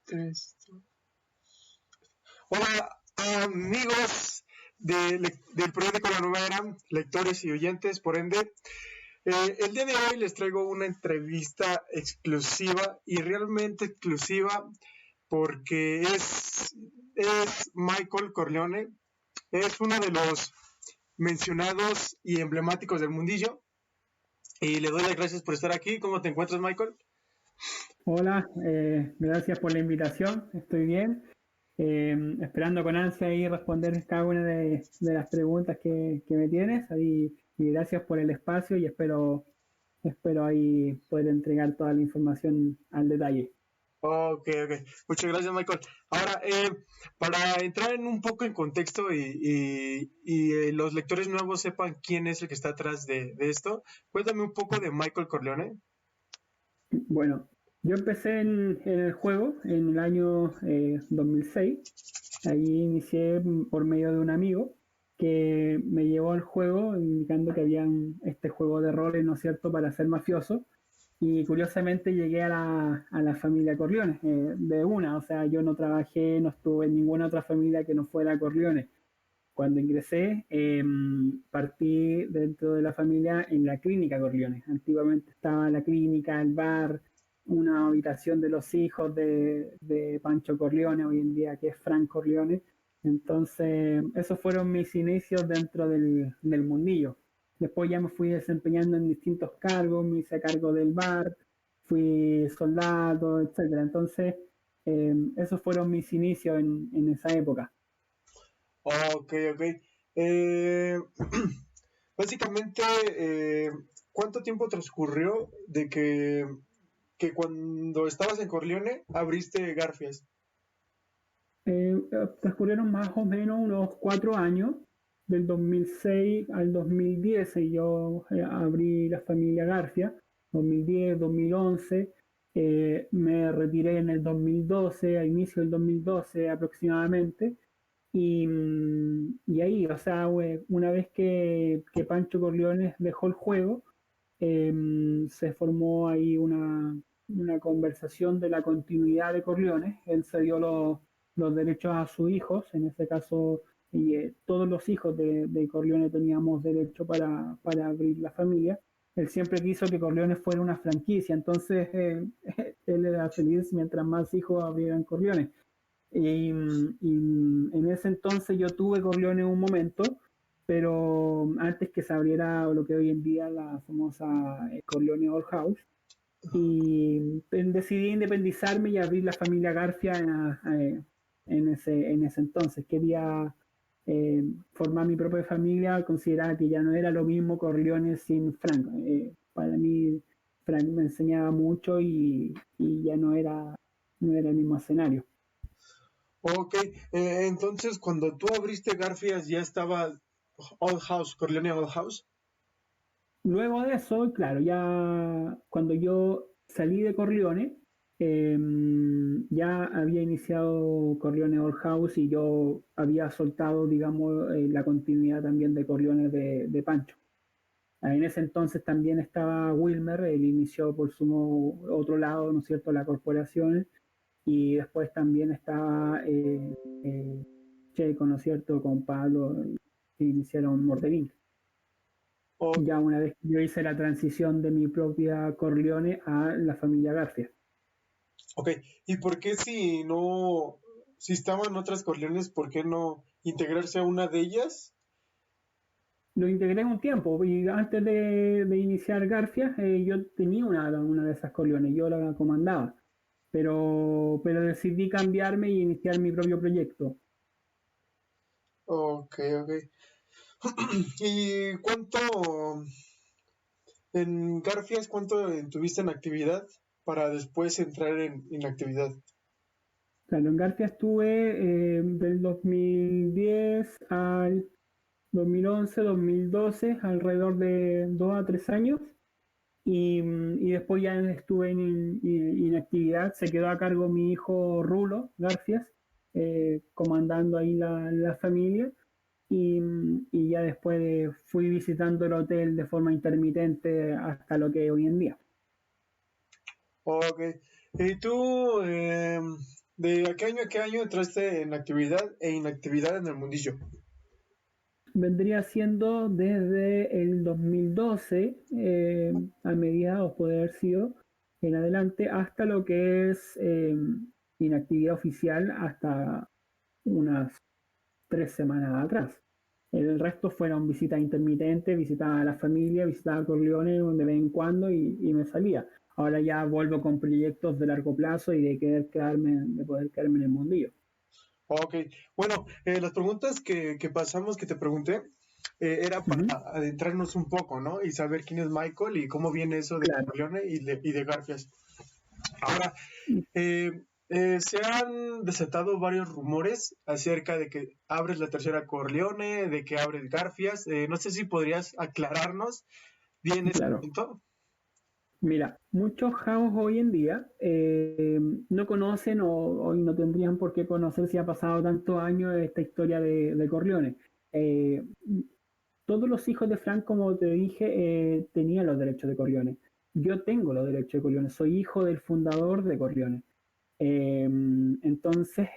Tres. Hola amigos del periódico La Nueva Era, lectores y oyentes, por ende. El día de hoy les traigo una entrevista exclusiva y realmente exclusiva porque es Michael Corleone, es uno de los mencionados y emblemáticos del mundillo y le doy las gracias por estar aquí. ¿Cómo te encuentras, Michael? Hola, gracias por la invitación, estoy bien. Esperando con ansia ahí responder cada una de las preguntas que me tienes y gracias por el espacio y espero ahí poder entregar toda la información al detalle. Ok. Muchas gracias, Michael. Ahora, para entrar un poco en contexto y los lectores nuevos sepan quién es el que está atrás de esto, cuéntame un poco de Michael Corleone. Bueno, yo empecé en el juego en el año 2006. Ahí inicié por medio de un amigo que me llevó al juego indicando que había este juego de roles, ¿no es cierto?, para ser mafioso. Y curiosamente llegué a la familia Corleone de una, o sea, yo no trabajé, no estuve en ninguna otra familia que no fuera Corleone. Cuando ingresé, partí dentro de la familia en la clínica Corleone. Antiguamente estaba la clínica, el bar, una habitación de los hijos de Pancho Corleone, hoy en día que es Frank Corleone. Entonces, esos fueron mis inicios dentro del mundillo. Después ya me fui desempeñando en distintos cargos, me hice cargo del bar, fui soldado, etcétera. Entonces, esos fueron mis inicios en esa época. Ok. Eh, básicamente, ¿cuánto tiempo transcurrió de que cuando estabas en Corleone abriste Garfias? Transcurrieron más o menos unos 4 años, del 2006 al 2010, y yo abrí la familia Garfia, 2010, 2011, me retiré en el 2012, a inicio del 2012 aproximadamente, y ahí, o sea, una vez que Pancho Corleone dejó el juego, se formó ahí una conversación de la continuidad de Corleone. Él cedió los derechos a sus hijos, en este caso, y todos los hijos de Corleone teníamos derecho para abrir la familia. Él siempre quiso que Corleone fuera una franquicia, entonces él era feliz mientras más hijos abrieran Corleone. Y en ese entonces yo tuve Corleone en un momento, pero antes que se abriera lo que hoy en día la famosa Corleone Old House, y decidí independizarme y abrir la familia Garfia en ese entonces. Quería formar mi propia familia, consideraba que ya no era lo mismo Corleone sin Frank. Para mí Frank me enseñaba mucho y ya no era el mismo escenario. Ok, entonces cuando tú abriste Garfias ya estaba Old House, Corleone Old House. Luego de eso, claro, ya cuando yo salí de Corleone, ya había iniciado Corleone Old House y yo había soltado, digamos, la continuidad también de Corleone de Pancho. En ese entonces también estaba Wilmer, él inició por su otro lado, ¿no es cierto?, la corporación, y después también estaba Checo, ¿no es cierto?, con Pablo, que iniciaron Mordevil. O- Ya una vez que yo hice la transición de mi propia Corleone a la familia Garfia. ok, ¿y por qué si estaban otras Corleones, por qué no integrarse a una de ellas? Lo integré un tiempo y antes de iniciar Garfia yo tenía una de esas Corleones, yo la comandaba, pero decidí cambiarme y iniciar mi propio proyecto. Ok. ¿Y en Garfias, cuánto tuviste en actividad para después entrar en actividad? Claro, en Garfia estuve del 2010 al 2011, 2012, alrededor de 2 a 3 años. Y después ya estuve en inactividad, se quedó a cargo mi hijo Rulo Garfias, comandando ahí la familia, y ya después fui visitando el hotel de forma intermitente hasta lo que es hoy en día. Ok, ¿y tú, ¿De a qué año entraste en actividad e inactividad en el mundillo? Vendría siendo desde el 2012, a mediados puede haber sido, en adelante, hasta lo que es inactividad oficial hasta unas 3 semanas atrás. El resto fueron visitas intermitentes, visitaba a la familia, visitaba a Corleone de vez en cuando y me salía. Ahora ya vuelvo con proyectos de largo plazo y de poder quedarme en el mundillo. Ok, bueno, las preguntas que pasamos, que te pregunté, era para Ujú. adentrarnos un poco, ¿no? Y saber quién es Michael y cómo viene eso de Claro. Corleone y de Garfias. Ahora, eh, se han desatado varios rumores acerca de que abres la tercera Corleone, de que abres Garfias. No sé si podrías aclararnos bien ese Claro. punto. Mira, muchos house hoy en día no conocen o no tendrían por qué conocer si ha pasado tantos años esta historia de Corleone. Eh, Todos los hijos de Frank, como te dije, tenían los derechos de Corleone. Yo tengo los derechos de Corleone, soy hijo del fundador de Corleone. Entonces,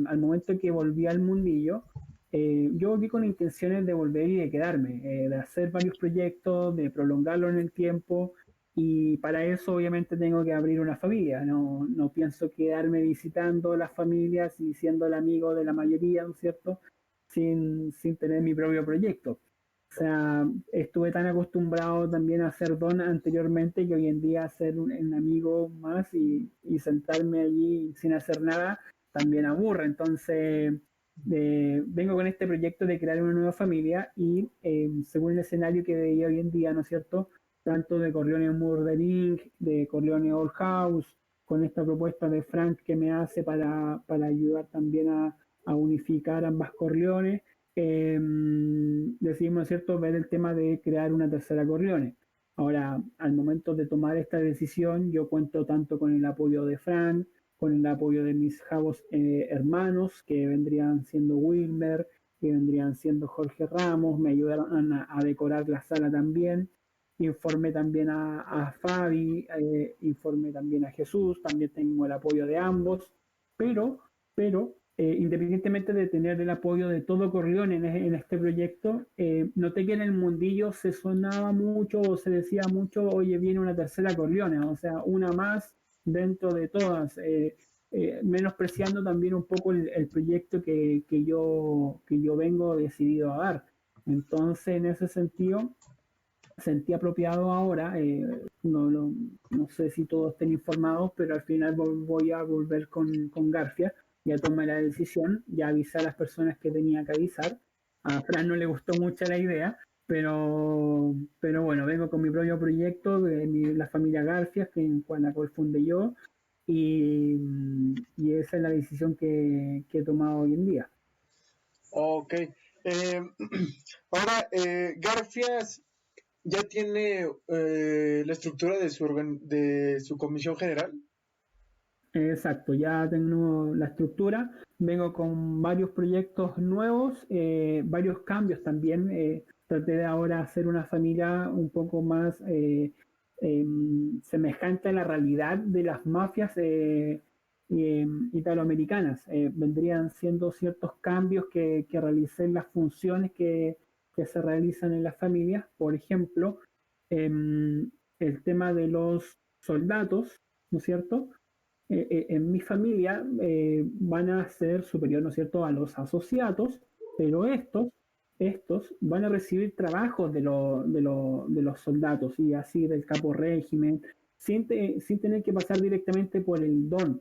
al momento que volví al mundillo, yo volví con intenciones de volver y de quedarme, de hacer varios proyectos, de prolongarlo en el tiempo, y para eso obviamente tengo que abrir una familia. No, no pienso quedarme visitando las familias y siendo el amigo de la mayoría, ¿no es cierto? Sin tener mi propio proyecto. O sea, estuve tan acostumbrado también a hacer don anteriormente que hoy en día ser un amigo más y sentarme allí sin hacer nada también aburre. Entonces, vengo con este proyecto de crear una nueva familia y según el escenario que veía hoy en día, ¿no es cierto? Tanto de Corleone Murder Inc., de Corleone Old House, con esta propuesta de Frank que me hace para ayudar también a unificar ambas Corleones, decidimos, ¿cierto?, ver el tema de crear una tercera Corleone. Ahora, al momento de tomar esta decisión, yo cuento tanto con el apoyo de Frank, con el apoyo de mis javos hermanos, que vendrían siendo Wilmer, que vendrían siendo Jorge Ramos, me ayudaron a decorar la sala también. Informé también a Fabi, informé también a Jesús, también tengo el apoyo de ambos, pero independientemente de tener el apoyo de todo Corleone en este proyecto, noté que en el mundillo se sonaba mucho o se decía mucho, oye, viene una tercera Corleone, o sea, una más dentro de todas, menospreciando también un poco el proyecto que yo vengo decidido a dar. Entonces, en ese sentido, sentí apropiado ahora, no sé si todos estén informados, pero al final voy a volver con Garfia, ya tomé la decisión, ya avisé a las personas que tenía que avisar. A Fran no le gustó mucho la idea, pero bueno, vengo con mi propio proyecto de la familia Garfia, con la cual fundé yo, y esa es la decisión que he tomado hoy en día. Ok. Ahora, Garfias ya tiene la estructura de de su comisión general. Exacto, ya tengo la estructura, vengo con varios proyectos nuevos, varios cambios también. Traté de ahora hacer una familia un poco más semejante a la realidad de las mafias italoamericanas. Vendrían siendo ciertos cambios que realicé en las funciones que se realizan en las familias. Por ejemplo, el tema de los soldados, ¿no es cierto? En mi familia van a ser superior, ¿no es cierto?, a los asociados, pero estos van a recibir trabajos de los soldados y así del capo régimen, sin tener que pasar directamente por el don.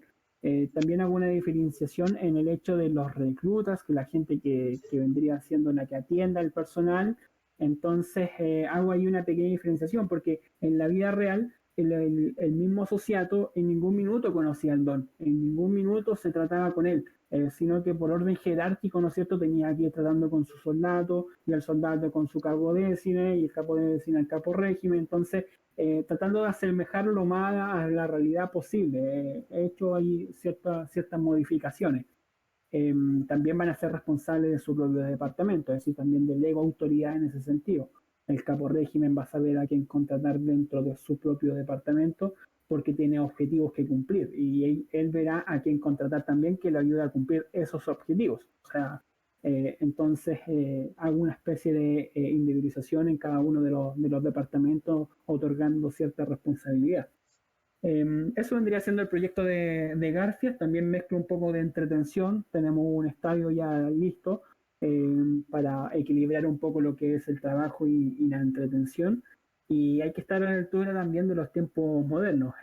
También hago una diferenciación en el hecho de los reclutas, que la gente que vendría siendo la que atienda el personal. Entonces hago ahí una pequeña diferenciación, porque en la vida real el mismo asociado en ningún minuto conocía al don, en ningún minuto se trataba con él, sino que por orden jerárquico, ¿no es cierto?, tenía que ir tratando con su soldado y el soldado con su cabo décime y el capo décime al capo régimen. Entonces, tratando de asemejarlo lo más a la realidad posible. He hecho ahí ciertas modificaciones. También van a ser responsables de su propio departamento, es decir, también delego autoridad en ese sentido. El capo régimen va a saber a quién contratar dentro de su propio departamento porque tiene objetivos que cumplir y él verá a quién contratar también que le ayude a cumplir esos objetivos. O sea, entonces hago una especie de individualización en cada uno de los departamentos, otorgando cierta responsabilidad. Eso vendría siendo el proyecto de Garfias. También mezclo un poco de entretención. Tenemos un estadio ya listo para equilibrar un poco lo que es el trabajo y la entretención. Y hay que estar a la altura también de los tiempos modernos.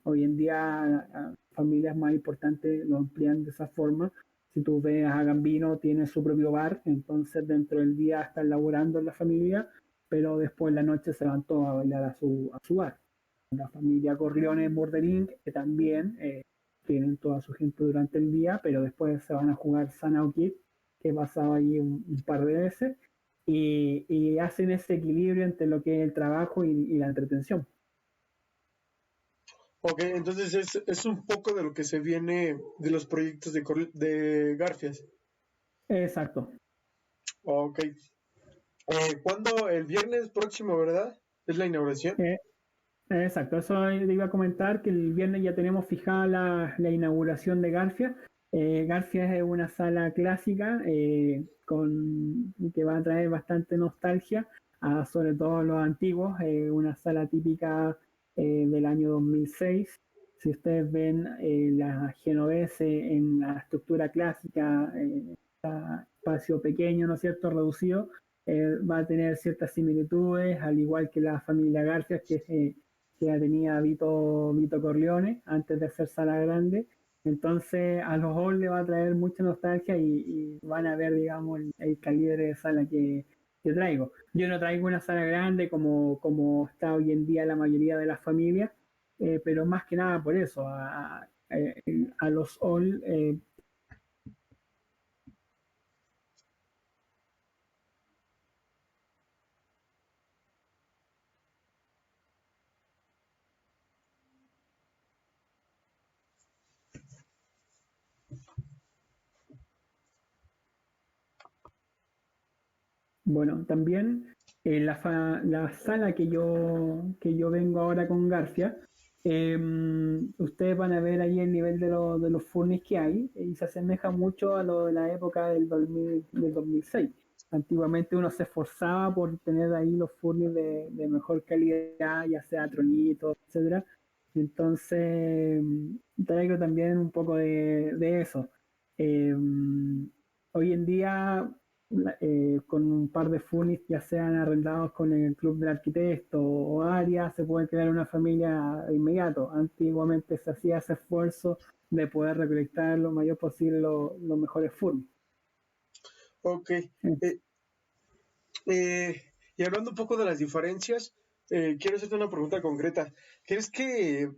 Hoy en día familias más importantes lo emplean de esa forma. Si tú ves a Gambino, tiene su propio bar, entonces dentro del día están laborando en la familia, pero después en la noche se van todos a bailar a su bar. La familia Corleone Bordelín, que también tienen toda su gente durante el día, pero después se van a jugar Sanao Kid, que he pasado ahí un par de veces, y hacen ese equilibrio entre lo que es el trabajo y la entretención. Ok, entonces es un poco de lo que se viene de los proyectos de Garfias. Exacto. Ok. ¿Cuándo? El viernes próximo, ¿verdad? Es la inauguración. Eh, Exacto, eso le iba a comentar que el viernes ya tenemos fijada la inauguración de Garfia. Garfia es una sala clásica que va a traer bastante nostalgia, sobre todo a los antiguos, una sala típica del año 2006. Si ustedes ven la Genovese en la estructura clásica, espacio pequeño, ¿no es cierto?, reducido, va a tener ciertas similitudes, al igual que la familia Garfia, que ya tenía Vito Corleone antes de ser Sala Grande. Entonces a los All le va a traer mucha nostalgia y van a ver, digamos, el calibre de sala que traigo. Yo no traigo una sala grande como está hoy en día la mayoría de las familias, pero más que nada por eso, a los All bueno, también la sala que yo vengo ahora con Garfia, eh, ustedes van a ver ahí el nivel de los furnace que hay y se asemeja mucho a lo de la época del 2006. Antiguamente uno se esforzaba por tener ahí los furnace de mejor calidad, ya sea tronitos, etcétera. Entonces, traigo también un poco de eso. Eh, Hoy en día con un par de funis, ya sean arrendados con el club del arquitecto o área, se puede crear una familia de inmediato. Antiguamente se hacía ese esfuerzo de poder recolectar lo mayor posible los mejores funis. Ok. Y hablando un poco de las diferencias, quiero hacerte una pregunta concreta. ¿Crees que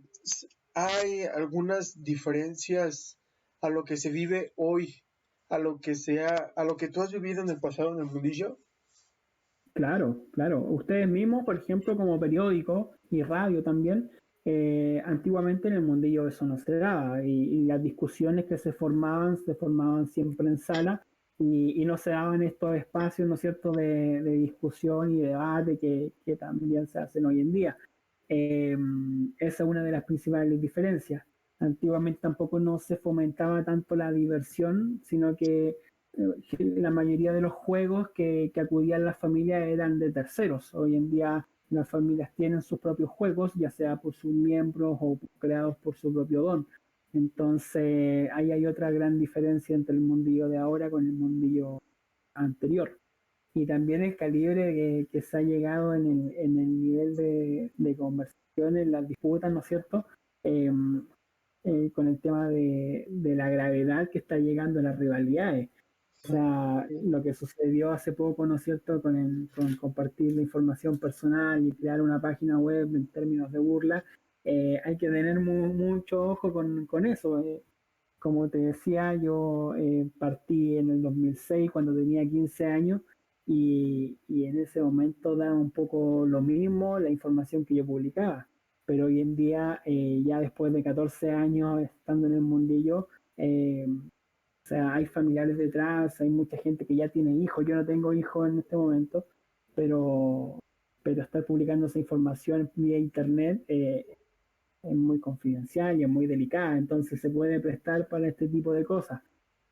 hay algunas diferencias a lo que se vive hoy, a lo que tú has vivido en el pasado en el mundillo? Claro, claro. Ustedes mismos, por ejemplo, como periódico y radio también, antiguamente en el mundillo eso no se daba y las discusiones que se formaban siempre en sala y no se daban estos espacios, ¿no es cierto?, de discusión y debate que también se hacen hoy en día. Eh, Esa es una de las principales diferencias. Antiguamente tampoco no se fomentaba tanto la diversión, sino que la mayoría de los juegos que acudían las familias eran de terceros. Hoy en día las familias tienen sus propios juegos, ya sea por sus miembros o creados por su propio don. Entonces, ahí hay otra gran diferencia entre el mundillo de ahora con el mundillo anterior. Y también el calibre que se ha llegado en el nivel de conversación, en las disputas, ¿no es cierto? Eh, con el tema de la gravedad que está llegando a las rivalidades. O sea, lo que sucedió hace poco, ¿no es cierto?, con compartir la información personal y crear una página web en términos de burla, hay que tener mucho ojo con eso. Como te decía, yo partí en el 2006 cuando tenía 15 años y en ese momento daba un poco lo mismo la información que yo publicaba. Pero hoy en día, ya después de 14 años estando en el mundillo, o sea, hay familiares detrás, hay mucha gente que ya tiene hijos. Yo no tengo hijos en este momento, pero, pero estar publicando esa información vía internet es muy confidencial y es muy delicada, entonces se puede prestar para este tipo de cosas.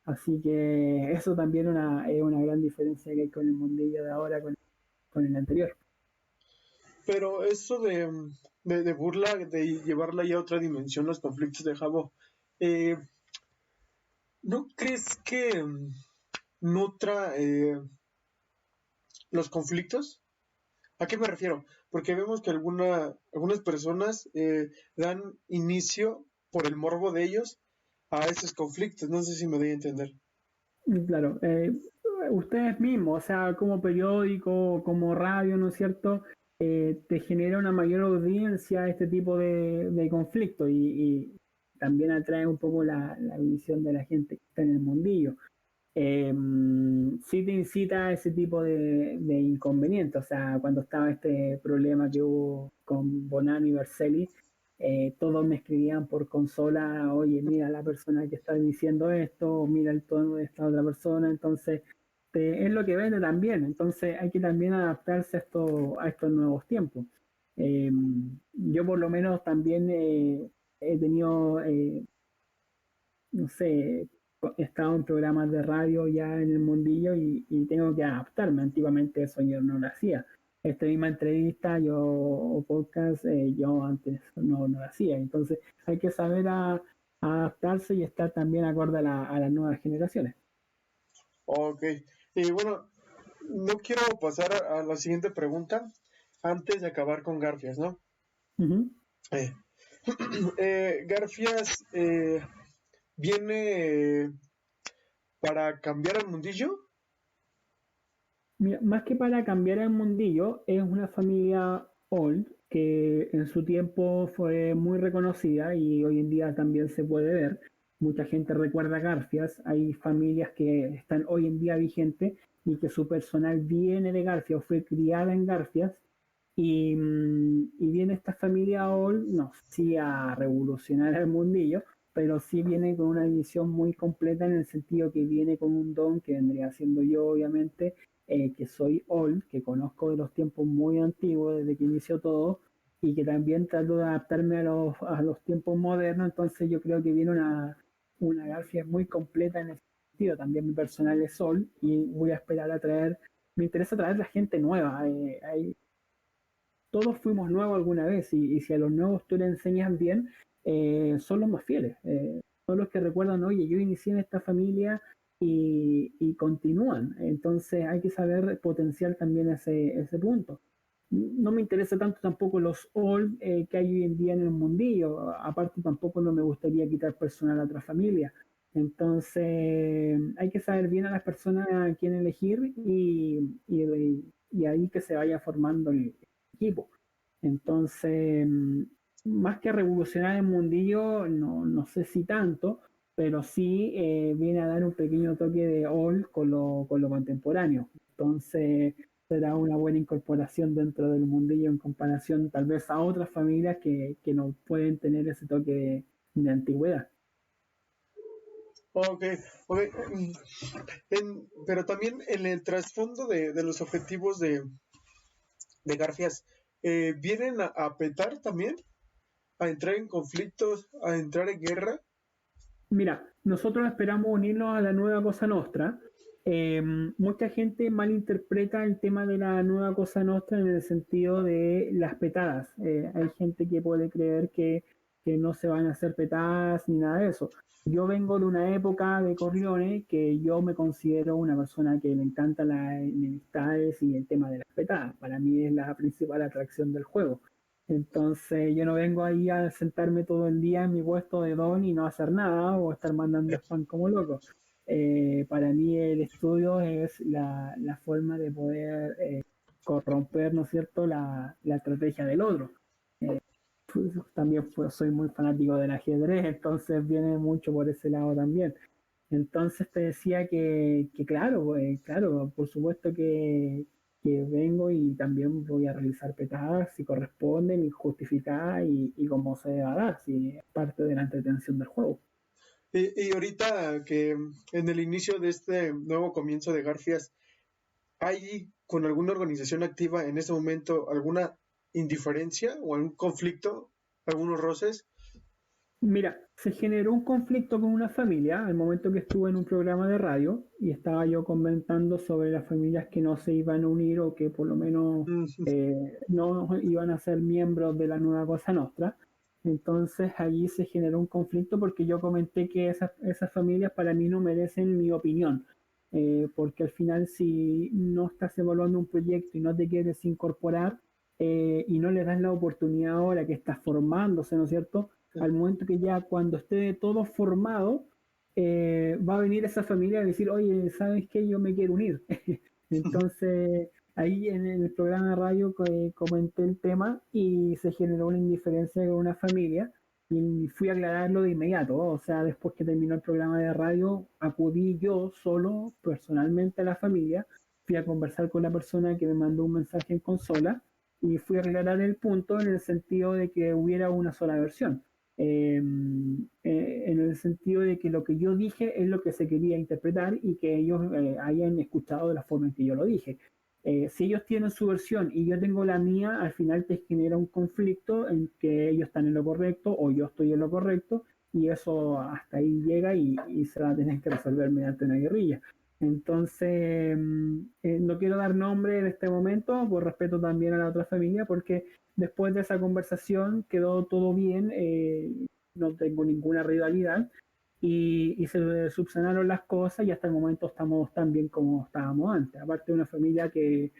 Así que eso también es una gran diferencia que hay con el mundillo de ahora, con el anterior. Pero eso de burla, de llevarla ya a otra dimensión, los conflictos de Jabo, eh, ¿no crees que nutra los conflictos? ¿A qué me refiero? Porque vemos que algunas personas dan inicio por el morbo de ellos a esos conflictos. No sé si me doy a entender. Y claro, ustedes mismos, o sea, como periódico, como radio, ¿no es cierto? Te genera una mayor audiencia este tipo de conflicto y también atrae un poco la visión de la gente que está en el mundillo. eh, sí te incita a ese tipo de inconvenientes. O sea, cuando estaba este problema que hubo con Bonano y Vercelli, todos me escribían por consola, oye, mira la persona que está diciendo esto, mira el tono de esta otra persona, entonces es lo que vende también, entonces hay que también adaptarse a estos nuevos tiempos. Eh, yo por lo menos también he tenido no sé, he estado en programas de radio ya en el mundillo y tengo que adaptarme. Antiguamente eso yo no lo hacía. Esta misma entrevista yo, o podcast, yo antes no lo hacía. Entonces hay que saber adaptarse y estar también acorde a las nuevas generaciones. Ok. Y bueno, no quiero pasar a la siguiente pregunta antes de acabar con Garfias, ¿no? Ujú. Eh, Garfias viene para cambiar el mundillo. Mira, más que para cambiar el mundillo, es una familia old que en su tiempo fue muy reconocida y hoy en día también se puede ver. Mucha gente recuerda Garfias, hay familias que están hoy en día vigentes y que su personal viene de Garfias o fue criada en Garfias y viene esta familia old, no sí a revolucionar el mundillo, pero sí viene con una visión muy completa en el sentido que viene con un don que vendría siendo yo, obviamente, que soy old, que conozco de los tiempos muy antiguos, desde que inició todo, y que también trato de adaptarme a los tiempos modernos, entonces yo creo que viene una Garfia muy completa en ese sentido. También mi personal es old y voy a esperar a traer, me interesa traer la gente nueva. Todos fuimos nuevos alguna vez y si a los nuevos tú le enseñas bien, son los más fieles. Son los que recuerdan, oye, yo inicié en esta familia y continúan. Entonces hay que saber potenciar también ese punto. No me interesa tanto tampoco los all que hay hoy en día en el mundillo. Aparte tampoco no me gustaría quitar personal a otra familia. Entonces hay que saber bien a las personas a quién elegir y ahí que se vaya formando el equipo. Entonces, más que revolucionar el mundillo, no sé si tanto, pero sí viene a dar un pequeño toque de all con lo contemporáneo. Entonces, será una buena incorporación dentro del mundillo en comparación tal vez a otras familias que no pueden tener ese toque de antigüedad. Ok, ok. Pero también en el trasfondo de los objetivos de Garfias, ¿vienen a petar también? ¿A entrar en conflictos? ¿A entrar en guerra? Mira, nosotros esperamos unirnos a la nueva Cosa Nostra. Mucha gente malinterpreta el tema de la nueva Cosa Nostra en el sentido de las petadas. Hay gente que puede creer que no se van a hacer petadas ni nada de eso. Yo vengo de una época de Corleone que yo me considero una persona que le encanta las enemistades y el tema de las petadas. Para mí es la principal atracción del juego. Entonces yo no vengo ahí a sentarme todo el día en mi puesto de don y no hacer nada o estar mandando spam como loco. Para mí el estudio es la forma de poder corromper, ¿no es cierto?, la estrategia del otro. Pues, también soy muy fanático del ajedrez, entonces viene mucho por ese lado también. Entonces te decía que claro, claro, por supuesto que vengo y también voy a realizar petadas si corresponden y justificadas y como se deba dar, si es parte de la entretención del juego. Y ahorita que en el inicio de este nuevo comienzo de Garfias, ¿hay con alguna organización activa en este momento alguna indiferencia o algún conflicto? algunos roces. Mira, se generó un conflicto con una familia al momento que estuve en un programa de radio y estaba yo comentando sobre las familias que no se iban a unir o que por lo menos Mm, no iban a ser miembros de la nueva Cosa Nostra. Entonces allí se generó un conflicto porque yo comenté que esas familias para mí no merecen mi opinión, porque al final si no estás evaluando un proyecto y no te quieres incorporar y no le das la oportunidad ahora que estás formándose, ¿no es cierto? Al momento que ya cuando esté todo formado, va a venir esa familia a decir, oye, ¿sabes qué? Yo me quiero unir. Entonces, ahí en el programa de radio comenté el tema y se generó una indiferencia con una familia y fui a aclararlo de inmediato. O sea, después que terminó el programa de radio, acudí yo solo, personalmente a la familia, fui a conversar con la persona que me mandó un mensaje en consola y fui a aclarar el punto en el sentido de que hubiera una sola versión. En el sentido de que lo que yo dije es lo que se quería interpretar y que ellos hayan escuchado de la forma en que yo lo dije. Si ellos tienen su versión y yo tengo la mía, al final te genera un conflicto en que ellos están en lo correcto o yo estoy en lo correcto y eso hasta ahí llega y se va a tener que resolver mediante una guerrilla. Entonces, no quiero dar nombre en este momento por respeto también a la otra familia porque después de esa conversación quedó todo bien, no tengo ninguna rivalidad y se subsanaron las cosas y hasta el momento estamos tan bien como estábamos antes. Aparte de una familia que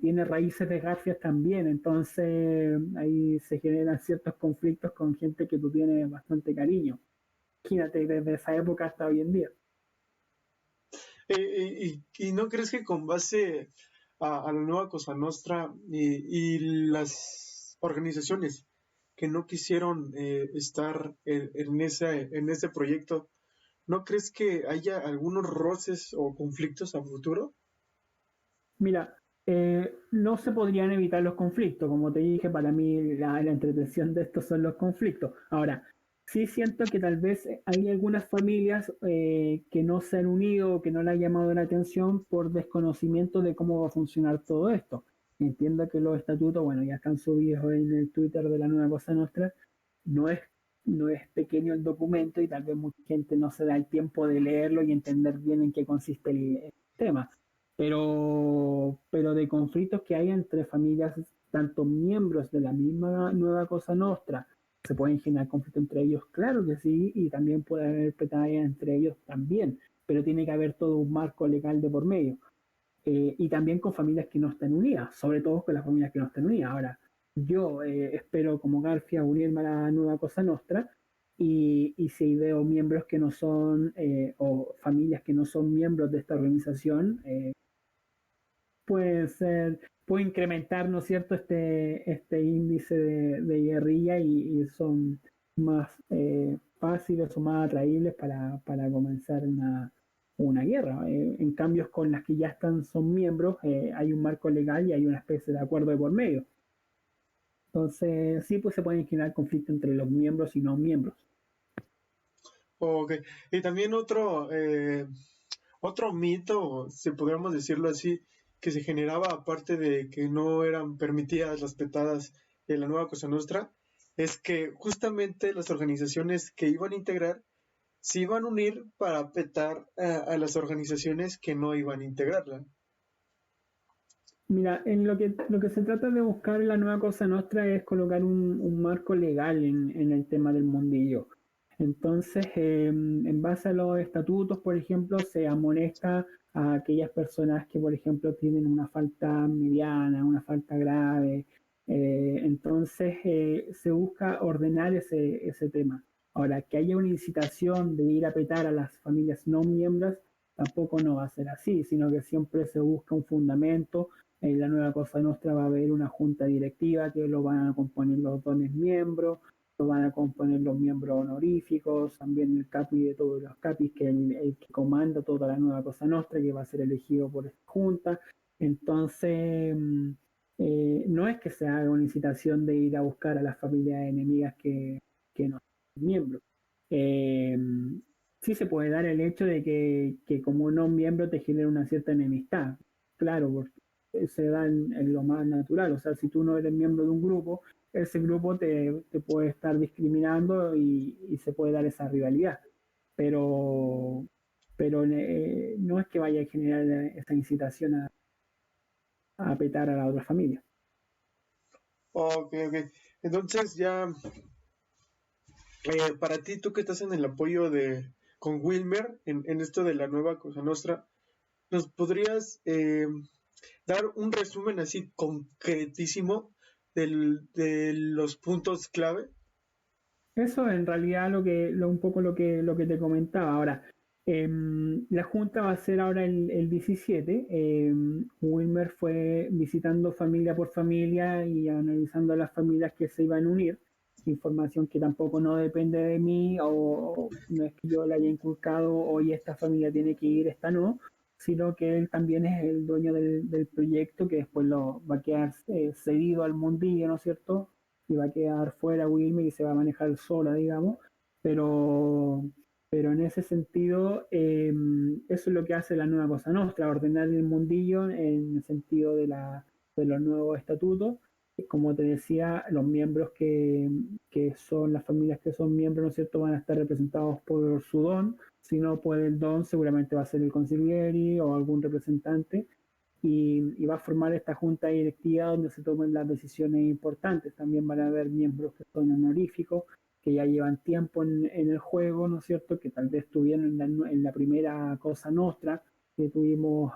tiene raíces de Garfias también, entonces ahí se generan ciertos conflictos con gente que tú tienes bastante cariño. Imagínate, desde esa época hasta hoy en día. y no crees que con base a la nueva Cosa Nostra y las organizaciones que no quisieron estar en ese proyecto, ¿no crees que haya algunos roces o conflictos a futuro? Mira, no se podrían evitar los conflictos, como te dije, para mí la entretención de estos son los conflictos. Ahora, sí siento que tal vez hay algunas familias que no se han unido o que no le ha llamado la atención por desconocimiento de cómo va a funcionar todo esto. Entiendo que los estatutos, bueno, ya están subidos en el Twitter de la Nueva Cosa Nostra, no es, no es pequeño el documento y tal vez mucha gente no se da el tiempo de leerlo y entender bien en qué consiste el tema, pero de conflictos que hay entre familias, tanto miembros de la misma Nueva Cosa Nostra, se pueden generar conflictos entre ellos, claro que sí, y también puede haber petallas entre ellos también, pero tiene que haber todo un marco legal de por medio. Y también con familias que no estén unidas, sobre todo con las familias que no estén unidas. Ahora, yo espero como Garfia unirme a la Nueva Cosa Nostra y si veo miembros que no son, o familias que no son miembros de esta organización, puede ser, puede incrementar, ¿no es cierto?, este índice de guerrilla y son más fáciles o más atraíbles para comenzar una guerra. En cambio, con las que ya están, son miembros, hay un marco legal y hay una especie de acuerdo de por medio. Entonces, sí, pues se pueden generar conflictos entre los miembros y no miembros. Ok. Y también otro mito, si podríamos decirlo así, que se generaba aparte de que no eran permitidas las petadas en la nueva Cosa Nostra, es que justamente las organizaciones que iban a integrar se iban a unir para petar a las organizaciones que no iban a integrarla. Mira, en lo que se trata de buscar en la nueva Cosa Nostra es colocar un marco legal en el tema del mundillo. Entonces, en base a los estatutos, por ejemplo, se amonesta a aquellas personas que, por ejemplo, tienen una falta mediana, una falta grave. Entonces, se busca ordenar ese tema. Ahora, que haya una incitación de ir a petar a las familias no miembros, tampoco no va a ser así, sino que siempre se busca un fundamento. En la nueva Cosa Nostra va a haber una junta directiva que lo van a componer los dones miembros, lo van a componer los miembros honoríficos, también el capi de todos los capis, que es el que comanda toda la nueva Cosa Nostra, que va a ser elegido por esta junta. Entonces, no es que se haga una incitación de ir a buscar a las familias enemigas que no son miembros. Eh, sí se puede dar el hecho de que como no miembro te genera una cierta enemistad, claro, porque se da en lo más natural. O sea, si tú no eres miembro de un grupo ese grupo te puede estar discriminando y se puede dar esa rivalidad. Pero, pero no es que vaya a generar esa incitación a petar a la otra familia. Ok, ok. Entonces ya, para ti, tú que estás en el apoyo de con Wilmer en esto de la nueva Cosa Nostra, ¿nos podrías dar un resumen así concretísimo de los puntos clave? Eso en realidad un poco lo que te comentaba. Ahora, la junta va a ser ahora el 17. Wilmer fue visitando familia por familia y analizando las familias que se iban a unir. Información que tampoco no depende de mí o no es que yo le haya inculcado hoy esta familia tiene que ir, esta no, sino que él también es el dueño del proyecto que después lo va a quedar cedido al mundillo, ¿no es cierto? Y va a quedar fuera Wilmer y se va a manejar sola, digamos, pero, pero en ese sentido, eso es lo que hace la nueva Cosa Nostra, ordenar el mundillo en el sentido de los nuevos estatutos. Como te decía, los miembros que son las familias que son miembros, ¿no es cierto?, van a estar representados por su don, si no por el don, seguramente va a ser el consiglieri o algún representante, y va a formar esta junta directiva donde se tomen las decisiones importantes. También van a haber miembros que son honoríficos, que ya llevan tiempo en el juego, ¿no es cierto? Que tal vez estuvieron en la primera Cosa Nostra que tuvimos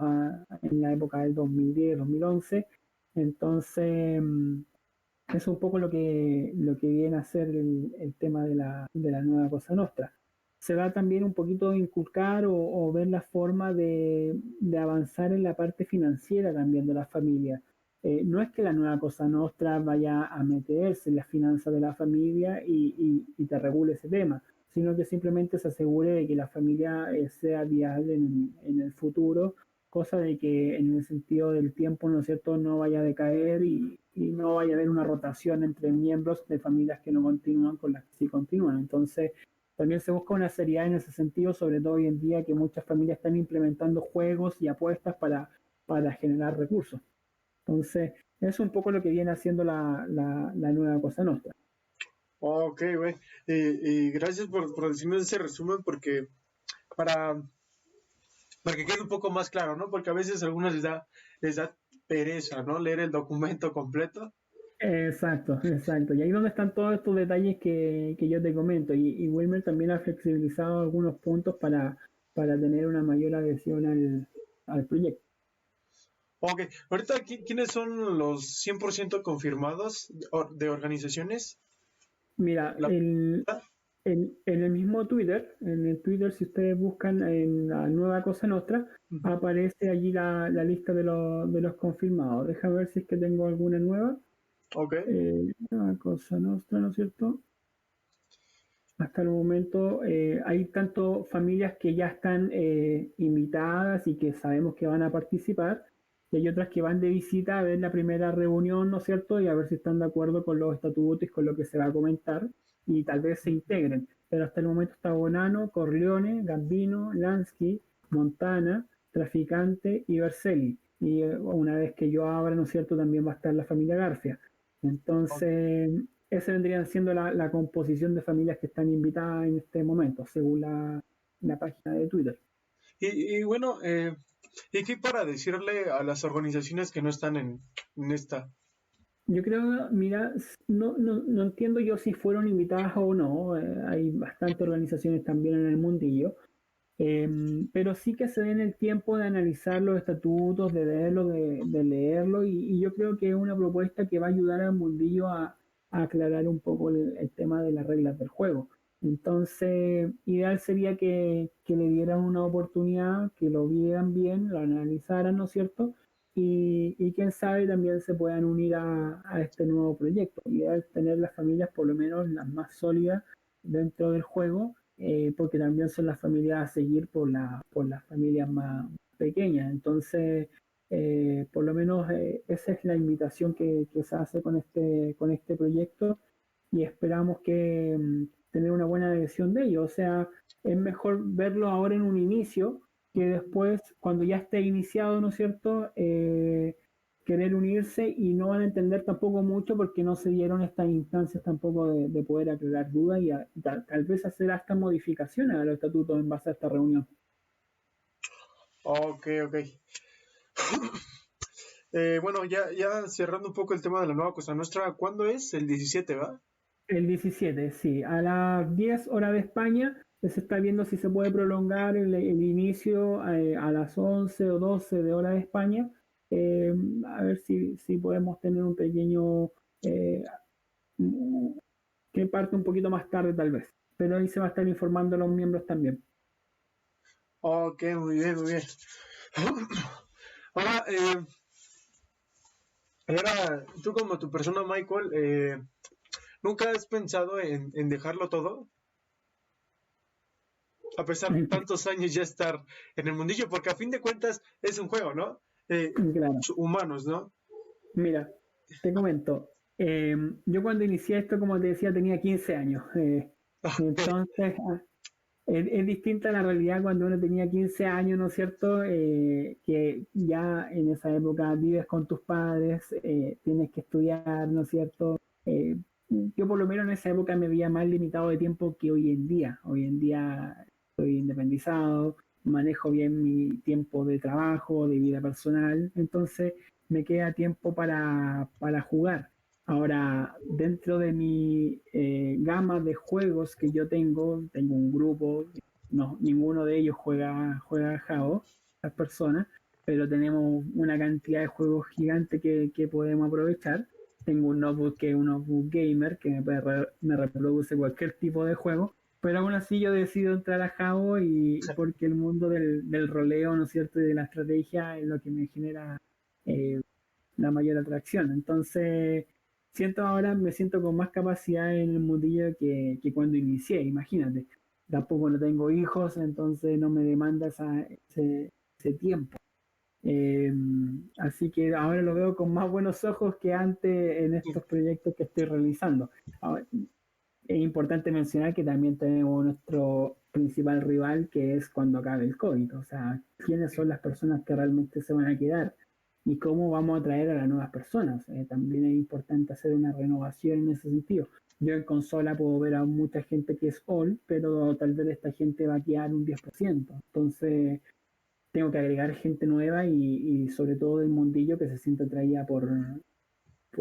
en la época del 2010, 2011. Entonces, es un poco lo que viene a ser el tema de la nueva Cosa Nostra. Se va también un poquito a inculcar o ver la forma de avanzar en la parte financiera también de la familia. No es que la nueva Cosa Nostra vaya a meterse en las finanzas de la familia y te regule ese tema, sino que simplemente se asegure de que la familia sea viable en el futuro, cosa de que en el sentido del tiempo, ¿no es cierto?, no vaya a decaer y no vaya a haber una rotación entre miembros de familias que no continúan con las que sí continúan. Entonces, también se busca una seriedad en ese sentido, sobre todo hoy en día que muchas familias están implementando juegos y apuestas para generar recursos. Entonces, eso es un poco lo que viene haciendo la nueva Cosa Nostra. Ok, güey. Y gracias por decirme ese resumen porque para, para que quede un poco más claro, ¿no? Porque a veces a algunos les da pereza, ¿no? Leer el documento completo. Exacto, exacto. Y ahí donde están todos estos detalles que yo te comento. Y Wilmer también ha flexibilizado algunos puntos para tener una mayor adhesión al proyecto. Ok, ahorita, ¿quiénes son los 100% confirmados de organizaciones? Mira, La... en el mismo Twitter, en el Twitter, si ustedes buscan en la nueva Cosa Nostra, Ujú. aparece allí la lista de los confirmados. Déjame ver si es que tengo alguna nueva. Ok, Nueva Cosa Nostra, ¿no es cierto? Hasta el momento hay tanto familias que ya están invitadas y que sabemos que van a participar, y hay otras que van de visita a ver la primera reunión, ¿no es cierto? Y a ver si están de acuerdo con los estatutos y con lo que se va a comentar, y tal vez se integren. Pero hasta el momento está Bonano, Corleone, Gambino, Lansky, Montana, Traficante y Vercelli. Y una vez que yo abra, ¿no es cierto?, también va a estar la familia García. ok. Entonces, esa vendría siendo la composición de familias que están invitadas en este momento, según la página de Twitter. Y bueno, ¿y qué para decirle a las organizaciones que no están en esta? Yo creo, mira, no entiendo yo si fueron invitadas o no, hay bastantes organizaciones también en el mundillo, pero sí que se den el tiempo de analizar los estatutos, de verlo, de leerlo, y yo creo que es una propuesta que va a ayudar al mundillo a aclarar un poco el tema de las reglas del juego. Entonces, ideal sería que le dieran una oportunidad, que lo vieran bien, lo analizaran, ¿no es cierto? Y quién sabe también se puedan unir a este nuevo proyecto. Ideal tener las familias por lo menos las más sólidas dentro del juego, porque también son las familias a seguir por las familias más pequeñas. Entonces, por lo menos esa es la invitación que se hace con este proyecto y esperamos que tener una buena adhesión de ellos. O sea, es mejor verlo ahora en un inicio que después, cuando ya esté iniciado, ¿no es cierto? querer unirse y no van a entender tampoco mucho porque no se dieron estas instancias tampoco de poder aclarar dudas y tal vez hacer hasta modificaciones a los estatutos en base a esta reunión. Ok, ok. Bueno, ya cerrando un poco el tema de la nueva Cosa Nostra, ¿cuándo es? El 17, ¿va? El 17, sí, a las 10 horas de España se está viendo si se puede prolongar el inicio a las 11 o 12 de hora de España, eh, a ver si podemos tener un pequeño eh, que parte un poquito más tarde tal vez, pero ahí se va a estar informando a los miembros también. Ok, muy bien, muy bien. Ahora, tú como tu persona, Michael, ¿nunca has pensado en dejarlo todo? A pesar de tantos años ya estar en el mundillo, porque a fin de cuentas es un juego, ¿no? Claro. Humanos, ¿no? Mira, te comento. Yo cuando inicié esto, como te decía, tenía 15 años. Entonces, es distinta la realidad cuando uno tenía 15 años, ¿no es cierto? Que ya en esa época vives con tus padres, tienes que estudiar, ¿no es cierto? Eh, yo por lo menos en esa época me veía más limitado de tiempo que hoy en día. Hoy en día estoy independizado, manejo bien mi tiempo de trabajo, de vida personal, entonces me queda tiempo para jugar. Ahora, dentro de mi gama de juegos que yo tengo un grupo, no, ninguno de ellos juega JAO, las personas, pero tenemos una cantidad de juegos gigantes que podemos aprovechar. Tengo un notebook que es un notebook gamer que me reproduce cualquier tipo de juego, pero aún así yo decido entrar a JAO y porque el mundo del roleo, ¿no es cierto?, y de la estrategia es lo que me genera eh, la mayor atracción. Entonces, me siento con más capacidad en el mundillo que cuando inicié, imagínate. Tampoco no tengo hijos, entonces no me demanda ese tiempo. Eh, Así que ahora lo veo con más buenos ojos que antes en estos proyectos que estoy realizando. Ahora, es importante mencionar que también tenemos nuestro principal rival, que es cuando acabe el COVID. O sea, quiénes son las personas que realmente se van a quedar y cómo vamos a atraer a las nuevas personas. También es importante hacer una renovación en ese sentido. Yo en consola puedo ver a mucha gente que es all, pero tal vez esta gente va a quedar un 10%. Entonces, tengo que agregar gente nueva y sobre todo del mundillo que se sienta atraída por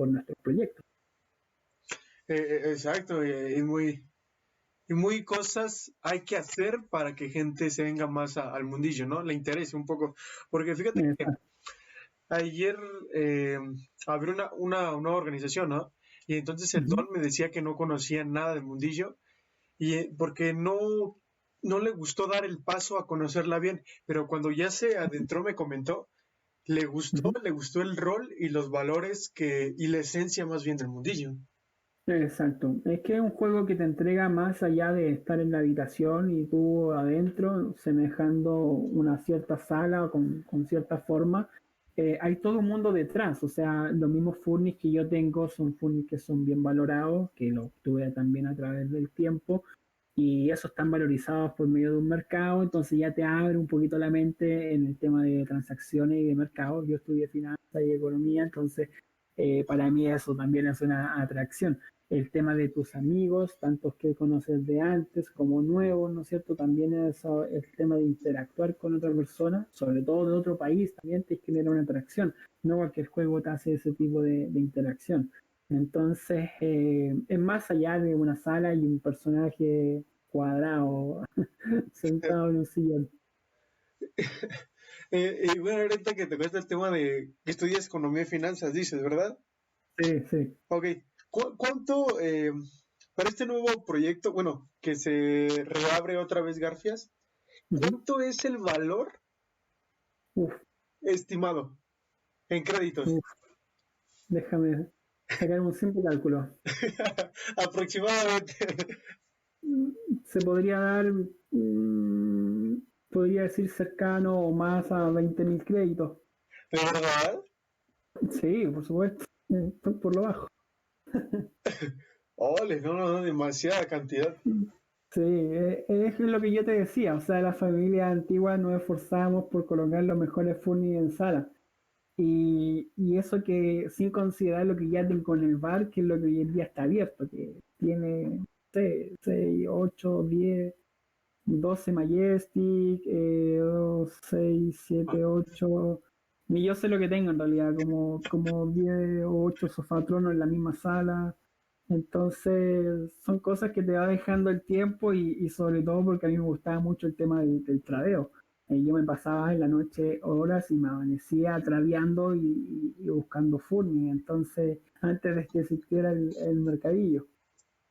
nuestros proyectos. Exacto, y muy cosas hay que hacer para que gente se venga más al mundillo, ¿no? Le interese un poco. Porque fíjate que Exacto. ayer eh, abrió una organización, ¿no? Y entonces el Ujú. Don me decía que no conocía nada del mundillo y porque no le gustó dar el paso a conocerla bien, pero cuando ya se adentró me comentó, Ujú. le gustó el rol y los valores y la esencia más bien del mundillo. Exacto. Es que es un juego que te entrega más allá de estar en la habitación y tú adentro, semejando una cierta sala con cierta forma. Hay todo un mundo detrás. O sea, los mismos furnis que yo tengo son furnis que son bien valorados, que los obtuve también a través del tiempo. Y esos están valorizados por medio de un mercado. Entonces ya te abre un poquito la mente en el tema de transacciones y de mercado. Yo estudié finanzas y economía, entonces para mí eso también es una atracción el tema de tus amigos, tantos que conoces de antes como nuevos, ¿no es cierto? También el tema de interactuar con otra persona, sobre todo de otro país, también te genera una atracción. No cualquier juego te hace ese tipo de interacción. Entonces, es más allá de una sala y un personaje cuadrado sentado en un sillón. Y bueno, ahorita que te cuesta el tema de que estudias economía y finanzas, dices, ¿verdad? Sí, sí. Ok, ¿cuánto para este nuevo proyecto, bueno, que se reabre otra vez Garfias, Ujú. cuánto es el valor Uf, estimado en créditos? uf, déjame sacar un simple cálculo. Aproximadamente. Se podría dar, podría decir cercano o más a 20.000 créditos. ¿De verdad? Sí, por supuesto, por lo bajo. Ole, no, demasiada cantidad. Sí, es lo que yo te decía, o sea, las familias antiguas nos esforzamos por colocar los mejores furnis en sala. Y eso que sin considerar lo que ya tengo con el bar, que es lo que hoy en día está abierto, que tiene 6, 8, 10, 12 Majestic, 6, 7, 8. Ni yo sé lo que tengo en realidad, como 10 o 8 sofatronos en la misma sala. Entonces, son cosas que te va dejando el tiempo y sobre todo porque a mí me gustaba mucho el tema del tradeo. Yo me pasaba en la noche horas y me amanecía tradeando y buscando Furni. Entonces, antes de que existiera el mercadillo.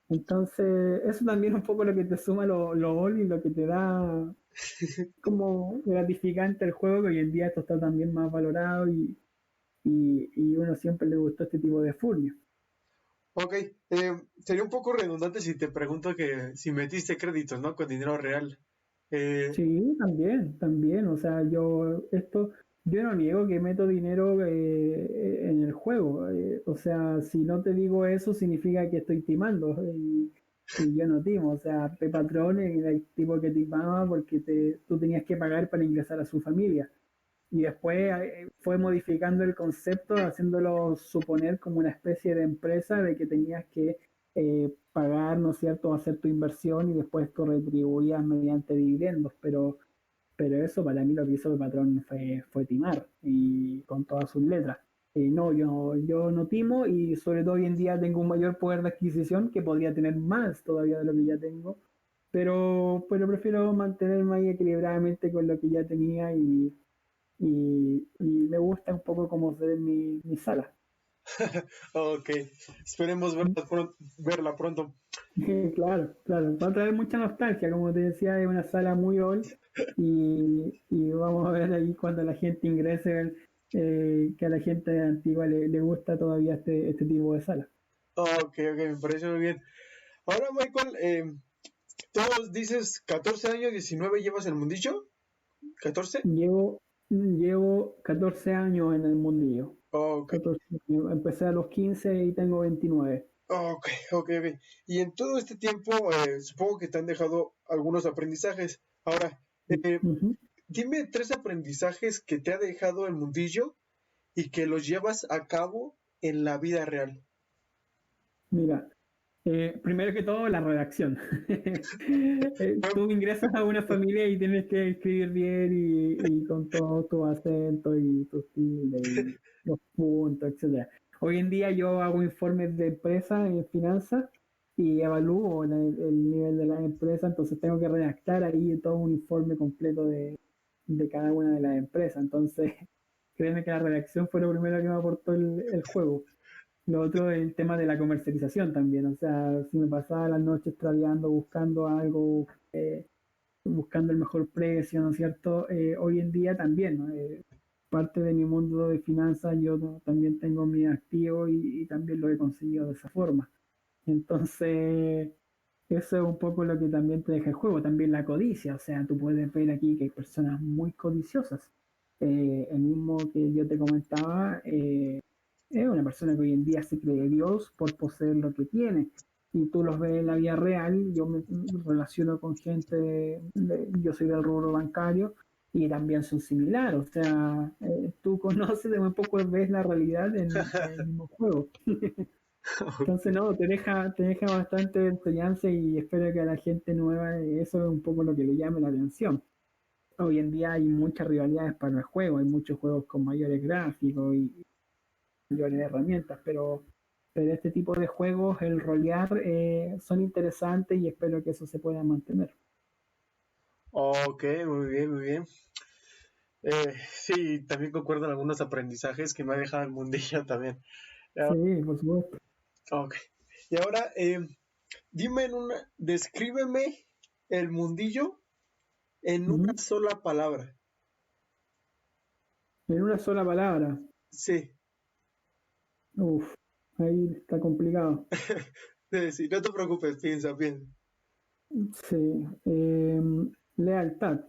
Entonces, eso también es un poco lo que te suma lo gol y lo que te da como gratificante el juego, que hoy en día esto está también más valorado y uno siempre le gustó este tipo de Furnia. Ok, sería un poco redundante si te pregunto que si metiste créditos, ¿no? Con dinero real. Eh, Sí, también, también. O sea, yo no niego que meto dinero en el juego. O sea, si no te digo eso, significa que estoy timando. Y yo no timo. O sea, Patrón era el tipo que timaba porque tú tenías que pagar para ingresar a su familia. Y después fue modificando el concepto, haciéndolo suponer como una especie de empresa de que tenías que pagar, ¿no es cierto?, hacer tu inversión y después tú retribuías mediante dividendos, pero eso para mí lo que hizo el patrón fue timar y con todas sus letras. No, yo no timo y sobre todo hoy en día tengo un mayor poder de adquisición que podría tener más todavía de lo que ya tengo, pero prefiero mantenerme ahí equilibradamente con lo que ya tenía y me gusta un poco cómo se ve mi sala. ok, esperemos verla pronto. Claro, claro, va a traer mucha nostalgia, como te decía, es una sala muy old y vamos a ver ahí cuando la gente ingrese, que a la gente antigua le gusta todavía este tipo de sala. Ok, ok, me parece muy bien. Ahora, Michael, todos dices 14 años, 19 llevas el mundillo. ¿14? Llevo 14 años en el mundillo. Ok, 14 años. Empecé a los 15 y tengo 29. ok, ok, ok. Y en todo este tiempo, supongo que te han dejado algunos aprendizajes. Ahora, eh, Ujú. dime tres aprendizajes que te ha dejado el mundillo y que los llevas a cabo en la vida real. Mira, primero que todo, la redacción. Tú ingresas a una familia y tienes que escribir bien y con todos tus acentos y tus tildes y los puntos, etcétera. Hoy en día yo hago informes de empresa en finanzas y evalúo el nivel de la empresa, entonces tengo que redactar ahí todo un informe completo de cada una de las empresas. Entonces, créeme que la redacción fue lo primero que me aportó el juego. Lo otro es el tema de la comercialización también, o sea, si me pasaba las noches tradeando, buscando algo, buscando el mejor precio, ¿no es cierto? Hoy en día también, ¿no? Parte de mi mundo de finanzas, yo también tengo mi activo y también lo he conseguido de esa forma. Entonces, eso es un poco lo que también te deja el juego, también la codicia, o sea, tú puedes ver aquí que hay personas muy codiciosas. El mismo que yo te comentaba, es una persona que hoy en día se cree Dios por poseer lo que tiene. Y tú los ves en la vida real, yo me relaciono con gente, yo soy del rubro bancario y también son similares, o sea, tú conoces de un poco, ves la realidad en el mismo juego. Entonces, no, te deja bastante enseñanza y espero que a la gente nueva eso es un poco lo que le llame la atención. Hoy en día hay muchas rivalidades para el juego, hay muchos juegos con mayores gráficos y mayores herramientas, pero este tipo de juegos, el rolear, son interesantes y espero que eso se pueda mantener. Ok, muy bien, muy bien. Sí, también concuerdo en algunos aprendizajes que me ha dejado el mundillo también. Ah, Sí, por supuesto. ok. Y ahora, descríbeme el mundillo en una Ujú. sola palabra. En una sola palabra, Sí, uff, ahí está complicado. sí, no te preocupes, piensa, piensa. Sí, lealtad.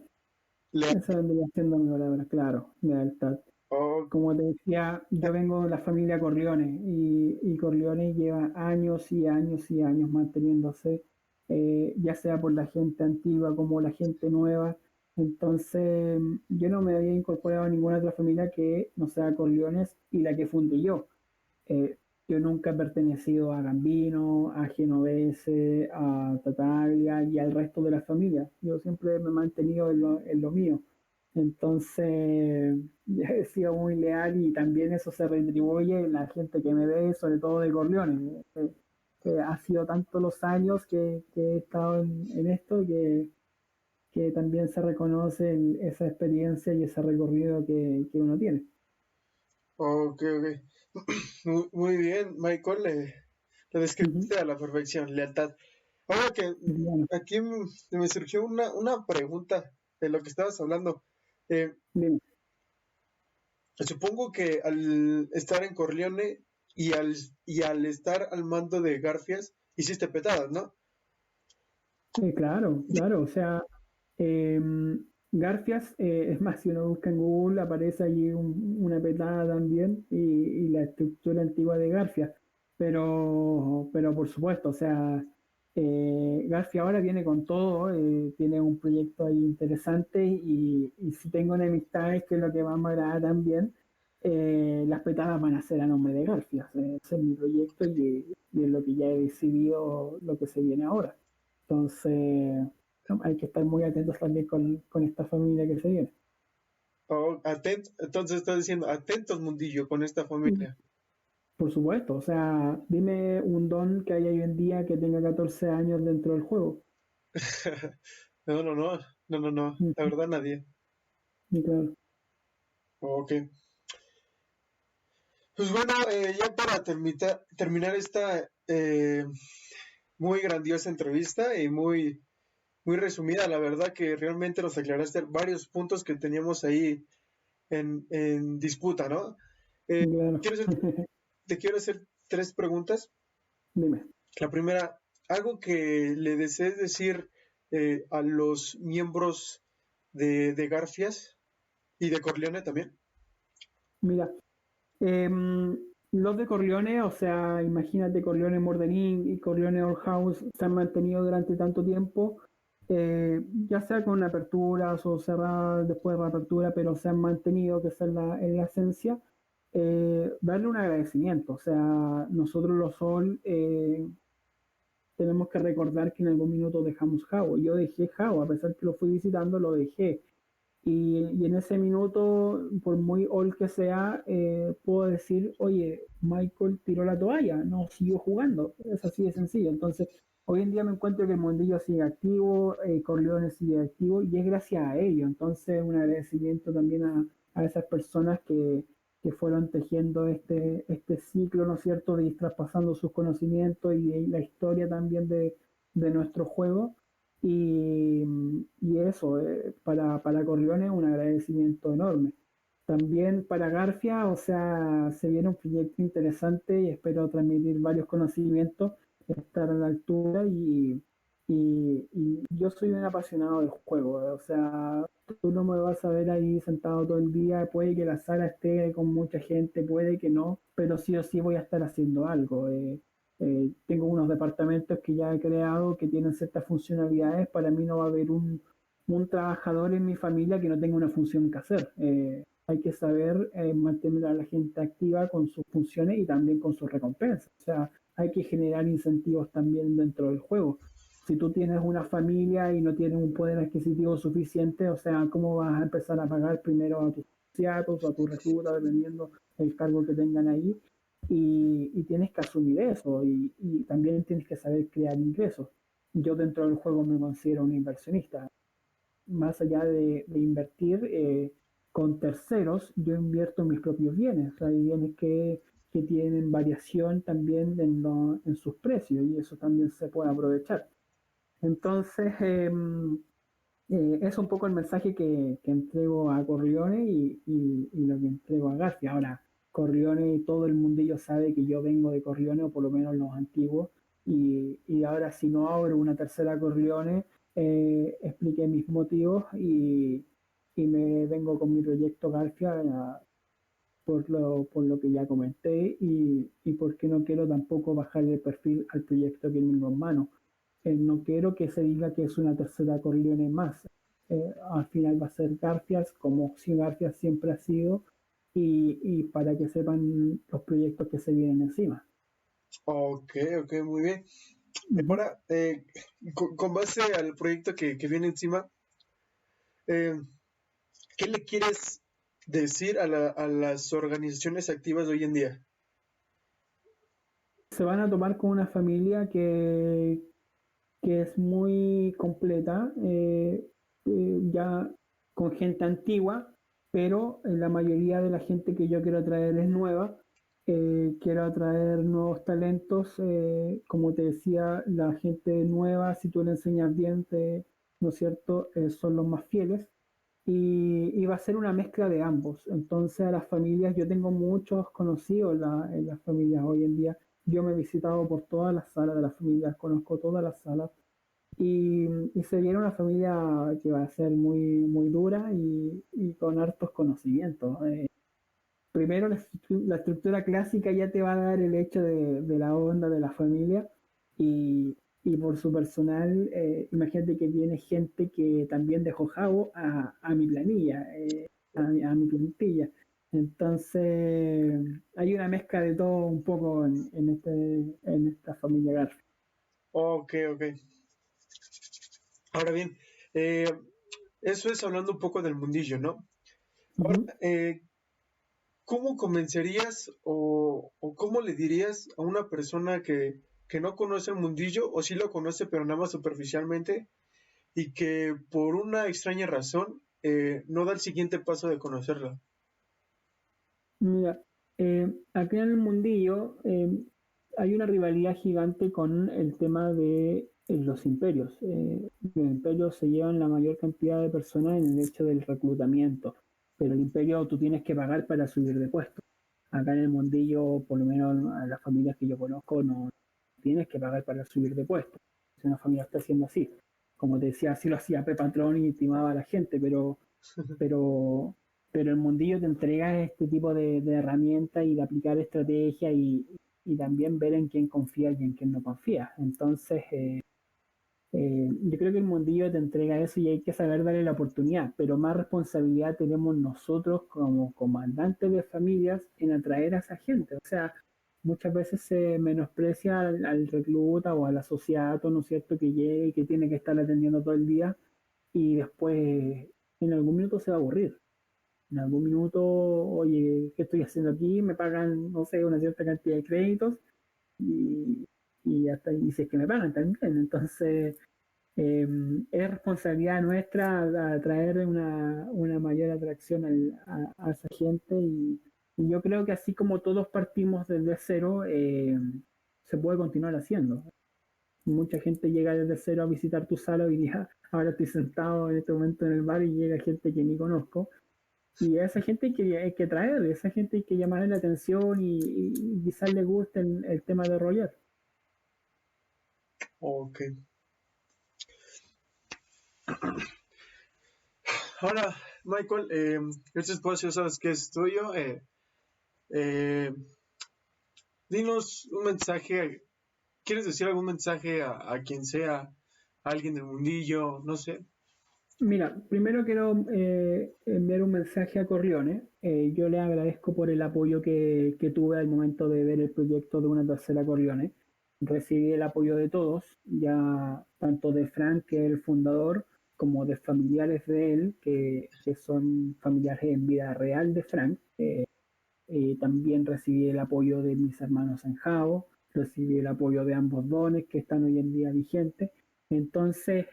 Le- Esa vendría siendo mi palabra, claro, lealtad. oh, Como te decía, yo vengo de la familia Corleone y Corleone lleva años y años y años manteniéndose, ya sea por la gente antigua como la gente nueva. Entonces, yo no me había incorporado a ninguna otra familia que no sea Corleones y la que fundé yo. Eh, yo nunca he pertenecido a Gambino, a Genovese, a Tataglia y al resto de la familia. Yo siempre me he mantenido en lo mío. Entonces, he sido muy leal y también eso se retribuye en la gente que me ve, sobre todo de Corleones. Ha sido tantos los años que he estado en esto que también se reconoce esa experiencia y ese recorrido que uno tiene. Ok, ok. Muy bien, Michael, le Ujú. describiste a la perfección, lealtad. Ahora que Bueno, aquí me surgió una pregunta de lo que estabas hablando. Eh, dime. Supongo que al estar en Corleone y al estar al mando de Garfias, hiciste petadas, ¿no? Claro, claro, o sea, eh, Garfias, es más, si uno busca en Google aparece allí una petada también y la estructura antigua de Garfias, pero por supuesto, o sea, Garfia ahora viene con todo, tiene un proyecto ahí interesante y si tengo enemistades, que es lo que más me agrada también, las petadas van a ser a nombre de Garfias, ese es mi proyecto y es lo que ya he decidido lo que se viene ahora. Entonces, no, hay que estar muy atentos también con esta familia que se viene. Oh, entonces estás diciendo, atentos, mundillo, con esta Mm. familia. Por supuesto, o sea, dime un don que hay hoy en día que tenga 14 años dentro del juego. No, no, no, no, no, no, la Ujú. verdad nadie. Y claro. Ok. Pues bueno, ya para terminar esta muy grandiosa entrevista y muy resumida, la verdad que realmente nos aclaraste varios puntos que teníamos ahí en disputa, ¿no? Eh, Y claro. quiero hacer- te quiero hacer tres preguntas. Dime. La primera, algo que le desees decir a los miembros de Garfias y de Corleone también. Mira, los de Corleone, o sea, imagínate Corleone Mordenín y Corleone Old House se han mantenido durante tanto tiempo, ya sea con aperturas o cerradas después de la apertura, pero se han mantenido, que esa es la esencia. Darle un agradecimiento, o sea, nosotros los Sol tenemos que recordar que en algún minuto dejamos Jao. Yo dejé Jao, a pesar que lo fui visitando, lo dejé. Y en ese minuto, por muy old que sea, puedo decir, oye, Michael tiró la toalla, no siguió jugando. Es así de sencillo. Entonces, hoy en día me encuentro que el mundillo sigue activo, Corleone sigue activo y es gracias a ello. Entonces, un agradecimiento también a esas personas que fueron tejiendo este ciclo, ¿no es cierto?, de ir traspasando sus conocimientos y la historia también de nuestro juego. Y, y eso, para Corleone un agradecimiento enorme. También para Garfia, o sea, se viene un proyecto interesante y espero transmitir varios conocimientos, estar a la altura y yo soy un apasionado del juego, o sea, tú no me vas a ver ahí sentado todo el día, puede que la sala esté con mucha gente, puede que no, pero sí o sí voy a estar haciendo algo. Tengo unos departamentos que ya he creado que tienen ciertas funcionalidades, para mí no va a haber un trabajador en mi familia que no tenga una función que hacer. Hay que saber mantener a la gente activa con sus funciones y también con sus recompensas. O sea, hay que generar incentivos también dentro del juego. Si tú tienes una familia y no tienes un poder adquisitivo suficiente, o sea, ¿cómo vas a empezar a pagar primero a tus asiatos o a tus reclutas, dependiendo del cargo que tengan ahí? Y tienes que asumir eso y también tienes que saber crear ingresos. Yo dentro del juego me considero un inversionista. Más allá de invertir con terceros, yo invierto en mis propios bienes. O sea, hay bienes que tienen variación también en sus precios y eso también se puede aprovechar. Entonces, es un poco el mensaje que entrego a Corleone y lo que entrego a García. Ahora, Corleone y todo el mundillo sabe que yo vengo de Corleone, o por lo menos los antiguos, y ahora si no abro una tercera Corleone, expliqué mis motivos y me vengo con mi proyecto García por lo que ya comenté y porque no quiero tampoco bajarle el perfil al proyecto que tengo en mano. No quiero que se diga que es una tercera Corleone más. al final va a ser Garfias, como si Garfias siempre ha sido, y para que sepan los proyectos que se vienen encima. Ok, ok, muy bien. Ujú. Ahora, con base al proyecto que viene encima, eh, ¿qué le quieres decir a las organizaciones activas de hoy en día? Se van a tomar con una familia que es muy completa, ya con gente antigua, pero la mayoría de la gente que yo quiero atraer es nueva. Quiero atraer nuevos talentos, como te decía, la gente nueva, si tú le enseñas bien, ¿no es cierto?, son los más fieles. Y va a ser una mezcla de ambos. Entonces a las familias, yo tengo muchos conocidos en las familias hoy en día. Yo me he visitado por todas las salas de las familias, conozco todas las salas y se viene una familia que va a ser muy dura y con hartos conocimientos. Primero, la estructura clásica ya te va a dar el hecho de la onda de la familia y por su personal, imagínate que viene gente que también dejó Jabo a mi planilla, a mi plantilla. Entonces, hay una mezcla de todo un poco en esta familia Garfield. Ok, ok. Ahora bien, eh, eso es hablando un poco del mundillo, ¿no? Ahora, Ujú. ¿cómo convencerías o cómo le dirías a una persona que no conoce el mundillo o sí lo conoce pero nada más superficialmente y que por una extraña razón no da el siguiente paso de conocerla? Mira, acá en el mundillo hay una rivalidad gigante con el tema de los imperios. Los imperios se llevan la mayor cantidad de personas en el hecho del reclutamiento, pero el imperio tú tienes que pagar para subir de puesto. Acá en el mundillo, por lo menos a las familias que yo conozco, no tienes que pagar para subir de puesto. Si una familia está haciendo así, como te decía, así lo hacía Pepatrón y estimaba a la gente, pero, pero el mundillo te entrega este tipo de herramientas y de aplicar estrategias y también ver en quién confía y en quién no confía. Entonces, yo creo que el mundillo te entrega eso y hay que saber darle la oportunidad, pero más responsabilidad tenemos nosotros como comandantes de familias en atraer a esa gente. O sea, muchas veces se menosprecia al recluta o al asociado, ¿no es cierto?, que llegue y que tiene que estar atendiendo todo el día y después en algún minuto se va a aburrir. En algún minuto, oye, ¿qué estoy haciendo aquí? Me pagan, no sé, una cierta cantidad de créditos y, y hasta y si es que me pagan también. Entonces, es responsabilidad nuestra atraer una mayor atracción a esa gente y yo creo que así como todos partimos desde cero, se puede continuar haciendo. Mucha gente llega desde cero a visitar tu sala y dice, ahora estoy sentado en este momento en el bar y llega gente que ni conozco. Y a esa gente hay que traerle, a esa gente hay que llamarle la atención y quizás le guste el tema de Roger. Ok. Ahora, Michael, este espacio sabes que es tuyo. Eh, dinos un mensaje. ¿Quieres decir algún mensaje a quien sea, a alguien del mundillo? No sé. Mira, primero quiero enviar un mensaje a Corleone. Yo le agradezco por el apoyo que tuve al momento de ver el proyecto de una tercera Corleone. Recibí el apoyo de todos, ya tanto de Frank, que es el fundador, como de familiares de él, que son familiares en vida real de Frank. También recibí el apoyo de mis hermanos en Jao, recibí el apoyo de ambos dones que están hoy en día vigentes. Entonces,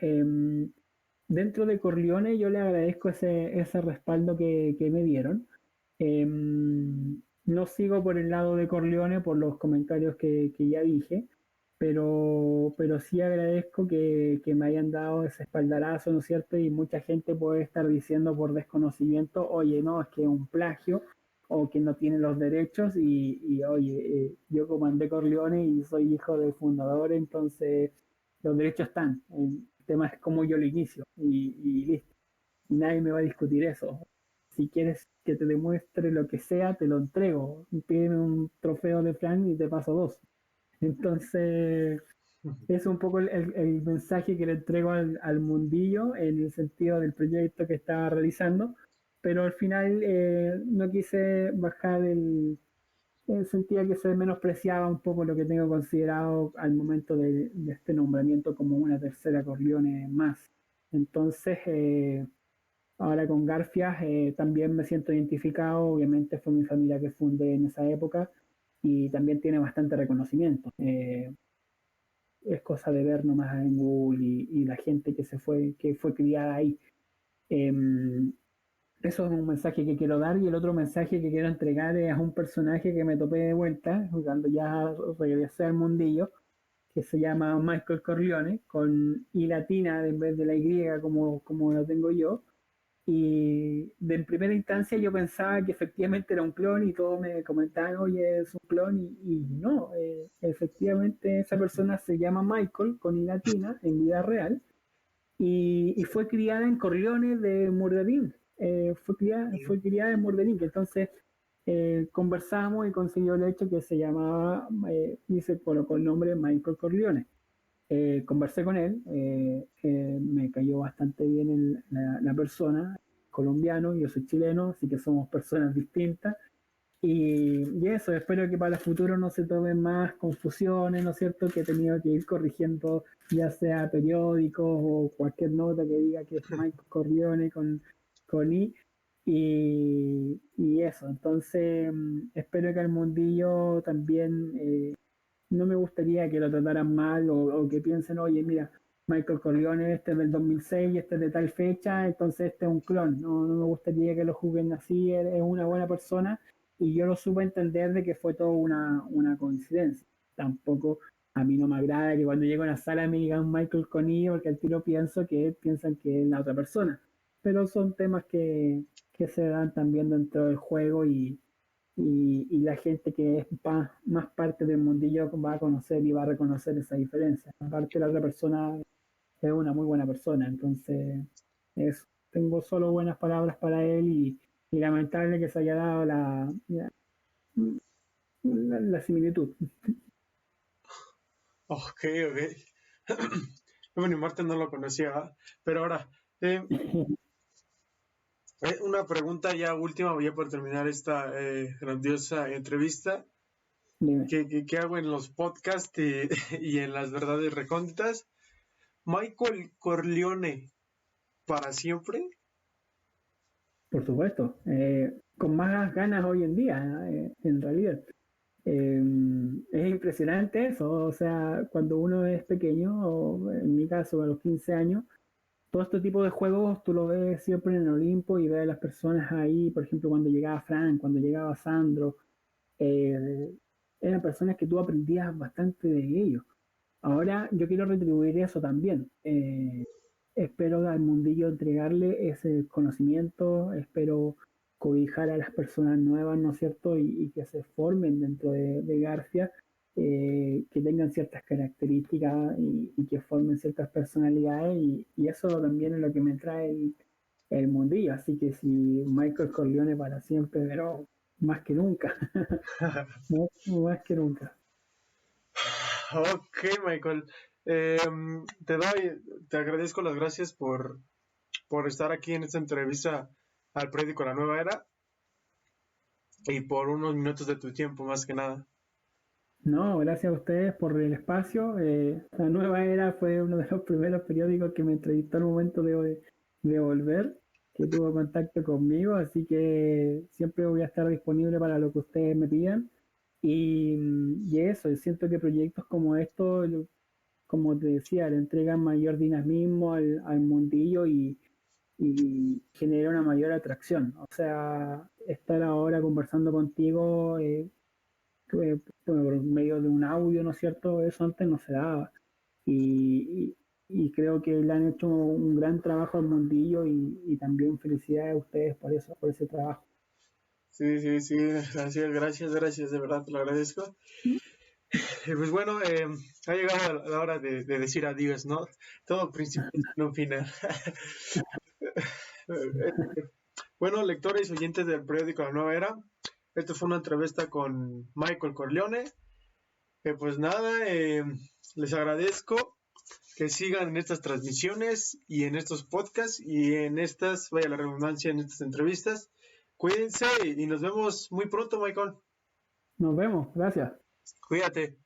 dentro de Corleone yo le agradezco ese respaldo que me dieron. No sigo por el lado de Corleone por los comentarios que ya dije, pero sí agradezco que me hayan dado ese espaldarazo, ¿no es cierto? Y mucha gente puede estar diciendo por desconocimiento, oye, no, es que es un plagio o que no tiene los derechos y oye, yo comandé Corleone y soy hijo del fundador, entonces los derechos están. El tema es cómo yo lo inicio y listo. Y nadie me va a discutir eso. Si quieres que te demuestre lo que sea, te lo entrego. Pídeme un trofeo de Frank y te paso dos. Entonces, Es un poco el mensaje que le entrego al mundillo en el sentido del proyecto que estaba realizando, pero al final no quise bajar sentía que se menospreciaba un poco lo que tengo considerado al momento de este nombramiento como una tercera Corleone más. Entonces, ahora con Garfias también me siento identificado, obviamente fue mi familia que fundé en esa época y también tiene bastante reconocimiento. Es cosa de ver nomás en Google y la gente que fue criada ahí. Em, Eso es un mensaje que quiero dar y el otro mensaje que quiero entregar es a un personaje que me topé de vuelta cuando ya regresé al mundillo, que se llama Michael Corleone, con I latina en vez de la Y como lo tengo yo. Y en primera instancia yo pensaba que efectivamente era un clon y todos me comentaban, oye, es un clon y no, efectivamente esa persona se llama Michael con I latina en vida real y fue criada en Corleones de Murderín. Fue criada en Murderín, que entonces conversamos y consiguió el hecho que se llamaba, y se colocó el nombre Michael Corleone. Conversé con él, me cayó bastante bien la persona, colombiano, yo soy chileno, así que somos personas distintas. Y eso, espero que para el futuro no se tomen más confusiones, ¿no es cierto? Que he tenido que ir corrigiendo, ya sea periódicos o cualquier nota que diga que es Michael Corleone con I. Y eso, entonces espero que al mundillo también no me gustaría que lo trataran mal o que piensen, oye, mira, Michael Corleone, este es del 2006 y este es de tal fecha, entonces este es un clon. No, no me gustaría que lo juzguen así, es una buena persona y yo lo supe entender de que fue todo una coincidencia. Tampoco a mí no me agrada que cuando llego a una sala me digan Michael Conillo porque al tiro pienso que piensan que es la otra persona. Pero son temas que se dan también dentro del juego y la gente que es más parte del mundillo va a conocer y va a reconocer esa diferencia. Aparte la otra persona es una muy buena persona, entonces tengo solo buenas palabras para él y lamentable que se haya dado la similitud. Ok, ok. Bueno, y Marta no lo conocía, ¿va? Pero ahora, eh, una pregunta ya última, voy a por terminar esta grandiosa entrevista. Dime. ¿Qué hago en los podcasts y, y en las verdades recónditas? Michael Corleone, ¿para siempre? Por supuesto, con más ganas hoy en día, en realidad. Eh, es impresionante eso, o sea, cuando uno es pequeño, o en mi caso a los 15 años, todo este tipo de juegos tú lo ves siempre en el Olimpo y ves a las personas ahí, por ejemplo, cuando llegaba Frank, cuando llegaba Sandro, eh, eran personas que tú aprendías bastante de ellos. Ahora yo quiero retribuir eso también. Espero al mundillo entregarle ese conocimiento, espero cobijar a las personas nuevas, ¿no es cierto? Y que se formen dentro de Garfia, que tengan ciertas características y que formen ciertas personalidades y eso también es lo que me trae el mundillo. Así que si Michael Corleone para siempre, pero más que nunca, más que nunca. Ok, Michael. Te agradezco las gracias por estar aquí en esta entrevista al periódico La Nueva Era y por unos minutos de tu tiempo, más que nada. No, gracias a ustedes por el espacio. La Nueva Era fue uno de los primeros periódicos que me entrevistó al momento de volver, que tuvo contacto conmigo, así que siempre voy a estar disponible para lo que ustedes me pidan. Y eso, siento que proyectos como estos, como te decía, le entregan mayor dinamismo al mundillo y genera una mayor atracción. O sea, estar ahora conversando contigo por medio de un audio, ¿no es cierto? Eso antes no se daba. Y creo que le han hecho un gran trabajo al mundillo y también felicidades a ustedes por eso, por ese trabajo. Sí, sí, sí, gracias, gracias, gracias, de verdad te lo agradezco. Pues bueno, ha llegado la hora de decir adiós, ¿no? Todo principio tiene un final. Bueno, lectores y oyentes del periódico La Nueva Era, esta fue una entrevista con Michael Corleone. Pues nada, les agradezco que sigan en estas transmisiones y en estos podcasts y en estas, vaya la redundancia, en estas entrevistas. Cuídense y nos vemos muy pronto, Michael. Nos vemos, gracias. Cuídate.